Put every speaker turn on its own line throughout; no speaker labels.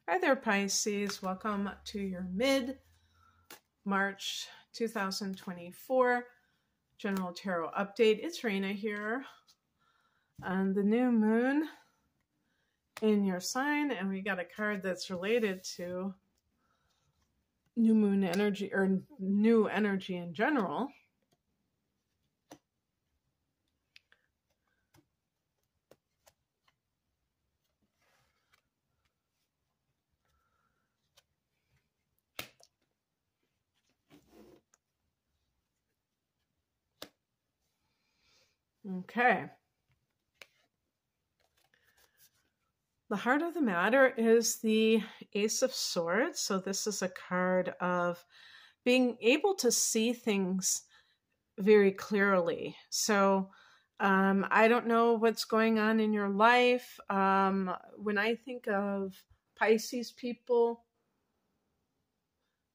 Hi there, Pisces. Welcome to your mid-March 2024 General Tarot Update. It's Raina here on the new moon in your sign, and we got a card that's related to new moon energy or new energy in general. Okay. The heart of the matter is the Ace of Swords. So this is a card of being able to see things very clearly. So I don't know what's going on in your life. When I think of Pisces people,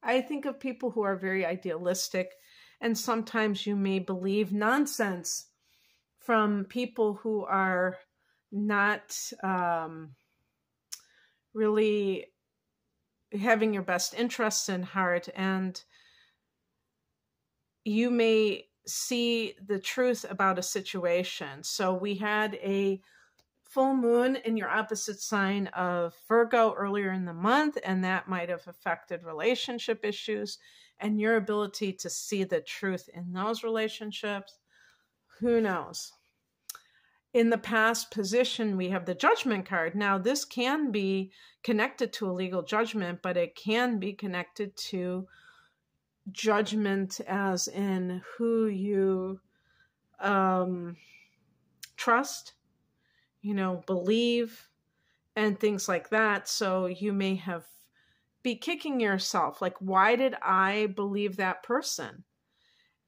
I think of people who are very idealistic, and sometimes you may believe nonsense from people who are not really having your best interests in heart, and you may see the truth about a situation. So we had a full moon in your opposite sign of Virgo earlier in the month, and that might have affected relationship issues and your ability to see the truth in those relationships. Who knows? In the past position, we have the Judgment card. Now, this can be connected to a legal judgment, but it can be connected to judgment as in who you trust, believe, and things like that. So you may be kicking yourself, like, why did I believe that person?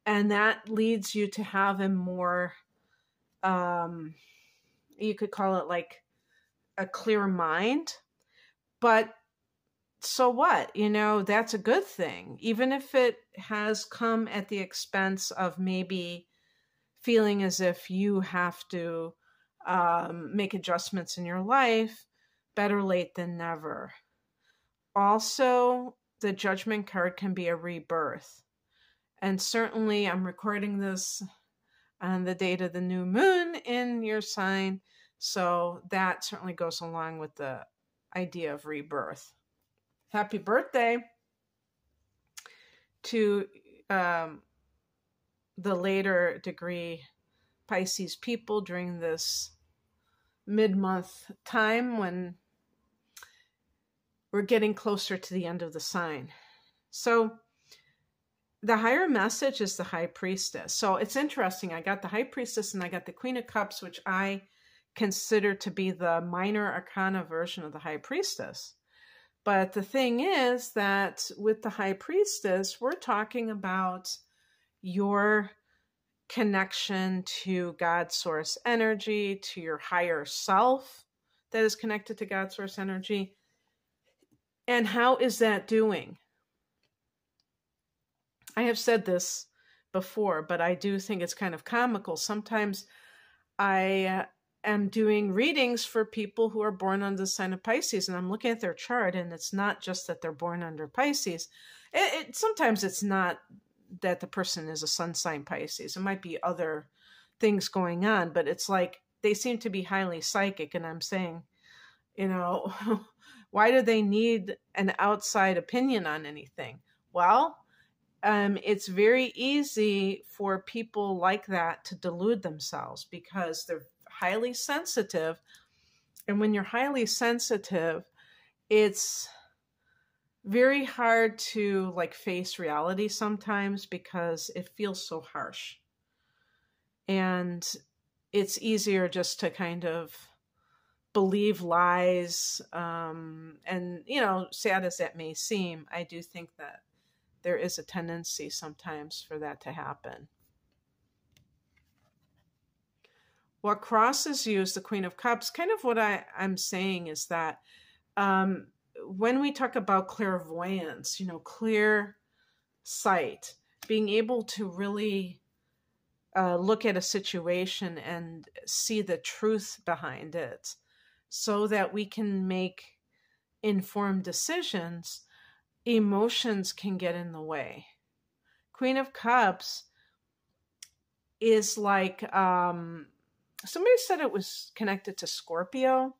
And that leads you to have a more, you could call it like a clear mind. But so what? That's a good thing. Even if it has come at the expense of maybe feeling as if you have to make adjustments in your life, better late than never. Also, the Judgment card can be a rebirth. And certainly I'm recording this on the date of the new moon in your sign. So that certainly goes along with the idea of rebirth. Happy birthday to the later degree Pisces people during this mid-month time when we're getting closer to the end of the sign. So the higher message is the High Priestess. So it's interesting. I got the High Priestess and I got the Queen of Cups, which I consider to be the minor arcana version of the High Priestess. But the thing is that with the High Priestess, we're talking about your connection to God Source energy, to your higher self that is connected to God Source energy. And how is that doing? I have said this before, but I do think it's kind of comical. Sometimes I am doing readings for people who are born under the sign of Pisces, and I'm looking at their chart, and it's not just that they're born under Pisces. Sometimes it's not that the person is a sun sign Pisces. It might be other things going on, but it's like they seem to be highly psychic, and I'm saying, why do they need an outside opinion on anything? Well, it's very easy for people like that to delude themselves because they're highly sensitive. And when you're highly sensitive, it's very hard to face reality sometimes because it feels so harsh. And it's easier just to kind of believe lies. And, sad as that may seem, I do think that there is a tendency sometimes for that to happen. What crosses you is the Queen of Cups. Kind of what I'm saying is that when we talk about clairvoyance, clear sight, being able to really look at a situation and see the truth behind it so that we can make informed decisions, emotions can get in the way. Queen of Cups is like, somebody said it was connected to Scorpio.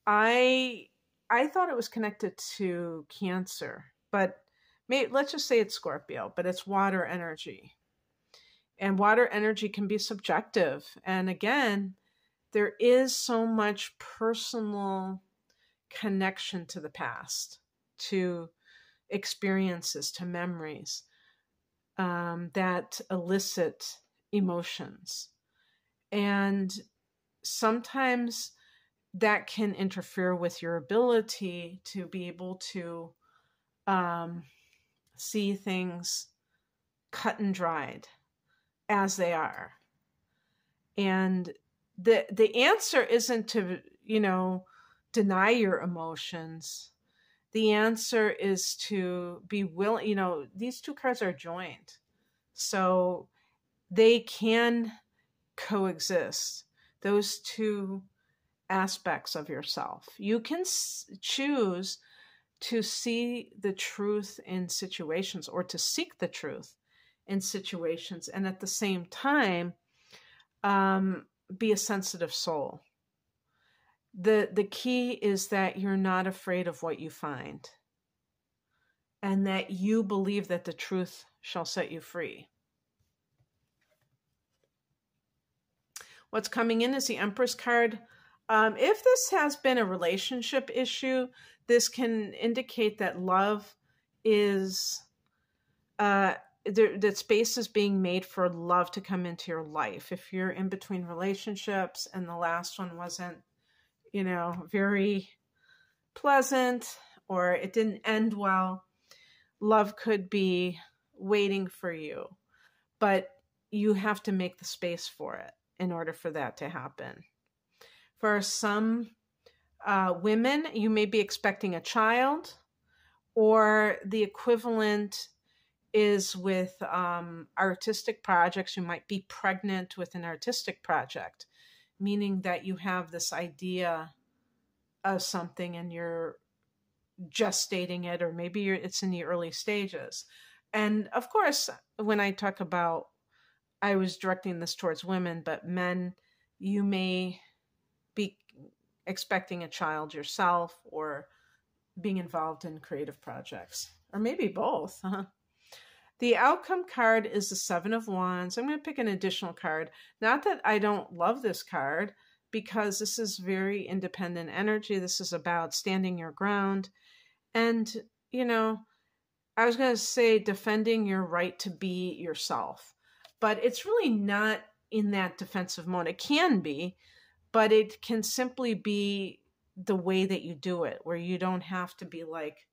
I thought it was connected to Cancer, but let's just say it's Scorpio, but it's water energy. And water energy can be subjective. And again, there is so much personal connection to the past, to experiences, to memories, that elicit emotions. And sometimes that can interfere with your ability to be able to see things cut and dried as they are. And the answer isn't to, deny your emotions. The answer is to be willing, these two cards are joined. So they can coexist. Those two aspects of yourself. You can choose to see the truth in situations, or to seek the truth in situations, and at the same time, be a sensitive soul. The key is that you're not afraid of what you find, and that you believe that the truth shall set you free. What's coming in is the Empress card. If this has been a relationship issue, this can indicate that love is, that space is being made for love to come into your life. If you're in between relationships and the last one wasn't, very pleasant, or it didn't end well, love could be waiting for you. But you have to make the space for it in order for that to happen. For some women, you may be expecting a child, or the equivalent is with artistic projects. You might be pregnant with an artistic project, meaning that you have this idea of something and you're gestating it, or maybe it's in the early stages. And of course, when I talk about, I was directing this towards women, but men, you may be expecting a child yourself, or being involved in creative projects, or maybe both. The outcome card is the Seven of Wands. I'm going to pick an additional card. Not that I don't love this card, because this is very independent energy. This is about standing your ground. And, I was going to say defending your right to be yourself. But it's really not in that defensive mode. It can be, but it can simply be the way that you do it, where you don't have to be like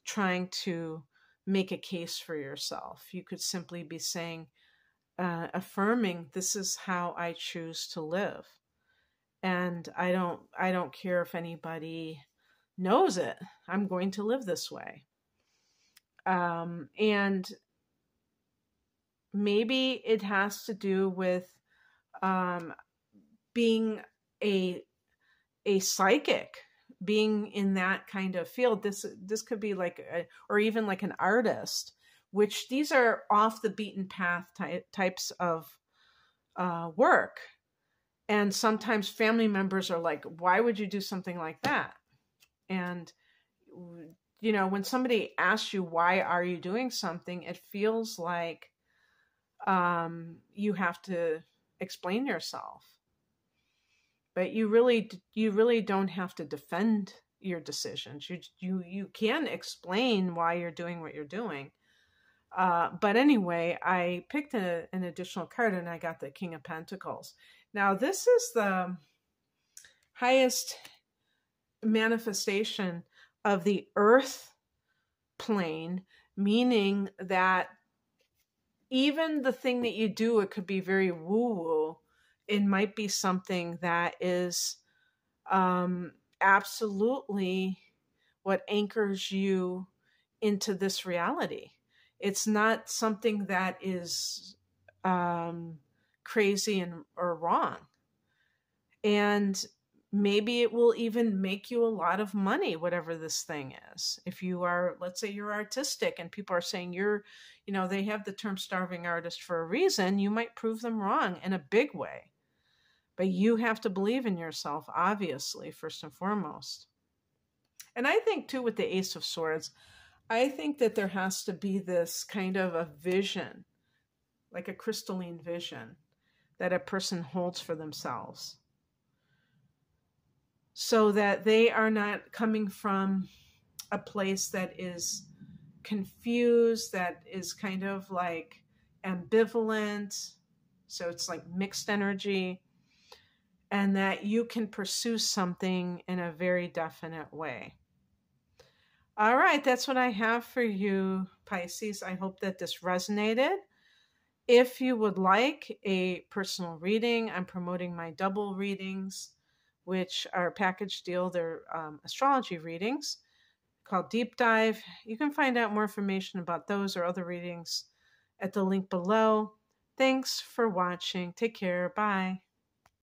trying to make a case for yourself. You could simply be saying, affirming, this is how I choose to live. And I don't care if anybody knows it. I'm going to live this way. And maybe it has to do with being a psychic, being in that kind of field. This could be like, or even like an artist, which these are off the beaten path types of work. And sometimes family members are like, why would you do something like that? And, when somebody asks you, why are you doing something? It feels like you have to explain yourself. But you really don't have to defend your decisions. You can explain why you're doing what you're doing. But anyway, I picked an additional card, and I got the King of Pentacles. Now, this is the highest manifestation of the earth plane, meaning that even the thing that you do, it could be very woo-woo. It might be something that is absolutely what anchors you into this reality. It's not something that is crazy or wrong. And Maybe it will even make you a lot of money, whatever this thing is. If you are, let's say you're artistic and people are saying you're, they have the term starving artist for a reason, you might prove them wrong in a big way. But you have to believe in yourself, obviously, first and foremost. And I think, too, with the Ace of Swords, I think that there has to be this kind of a vision, like a crystalline vision, that a person holds for themselves, so that they are not coming from a place that is confused, that is kind of like ambivalent. So it's like mixed energy, and that you can pursue something in a very definite way. All right, that's what I have for you, Pisces. I hope that this resonated. If you would like a personal reading, I'm promoting my double readings, which are a package deal. They're astrology readings called Deep Dive. You can find out more information about those or other readings at the link below. Thanks for watching. Take care. Bye.